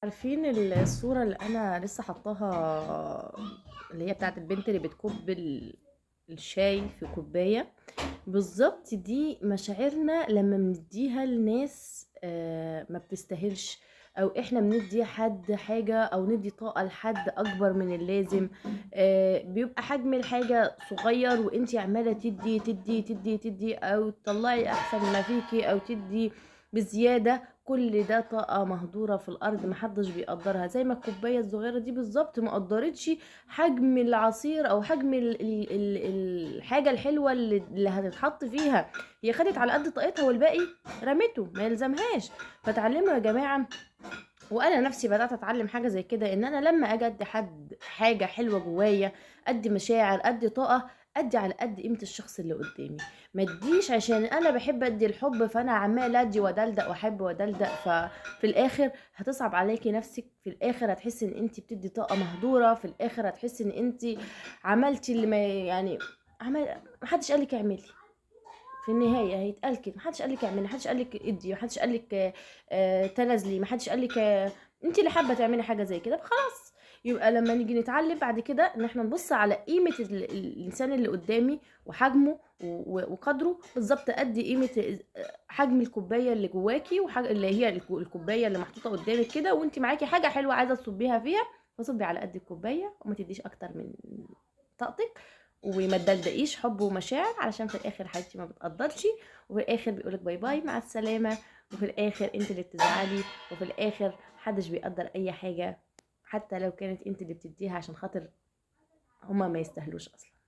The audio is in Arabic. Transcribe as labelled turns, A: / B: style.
A: عارفين الصورة اللي أنا لسه حطاها، اللي هي بتاعت البنت اللي بتكب الشاي في كوباية. بالظبط دي مشاعرنا لما بنديها لناس ما بتستاهلش، او احنا بندي حد حاجة او ندي طاقة لحد اكبر من اللازم. بيبقى حجم الحاجة صغير وانتي عمالة تدي تدي تدي تدي، او تطلعي احسن ما فيكي او تدي بزيادة. كل ده طاقة مهدورة في الأرض، محدش بيقدرها. زي ما الكوباية الصغيرة دي بالظبط ما قدرتش حجم العصير أو حجم الحاجة الحلوة اللي هتتحط فيها. هي خدت على قد طاقتها والباقي رمته، ما يلزمهاش. فتعلموا يا جماعة. وانا نفسي بدات اتعلم حاجه زي كده، ان انا لما اجي ادي حد حاجه حلوه جوايا، ادي مشاعر، ادي طاقه، ادي على قد قيمه الشخص اللي قدامي. ما اديش عشان انا بحب ادي الحب فانا عمال ادي ودلدق واحب ودلدق، ففي الاخر هتصعب عليكي نفسك. في الاخر هتحسي ان انت بتدي طاقه مهدوره. في الاخر هتحسي ان انت عملتي اللي ما يعني عمل محدش قالك اعملي. في النهايه هيتقال كده، محدش قالك اعملي، محدش قالك ادي، محدش قالك تنازلي، محدش قالك انت اللي حابه تعملي حاجه زي كده فخلاص. يبقى لما نيجي نتعلم بعد كده ان احنا نبص على قيمه الانسان اللي قدامي وحجمه وقدره بالظبط قد قيمه حجم الكوبايه اللي جواكي، اللي هي الكوبايه اللي محطوطه قدامك كده، وانت معاكي حاجه حلوه عايزه تصبيها فيها، فصبي على قد الكوبايه وما تديش اكتر من طاقتك. وما تدلدقيش حب ومشاعر، علشان في الاخر حياتي ما بتقدرش، وفي الاخر بيقولك باي باي مع السلامه، وفي الاخر انت اللي بتزعلي، وفي الاخر محدش بيقدر اي حاجه، حتى لو كانت انت اللي بتديها، عشان خاطر هما ما يستاهلوش اصلا.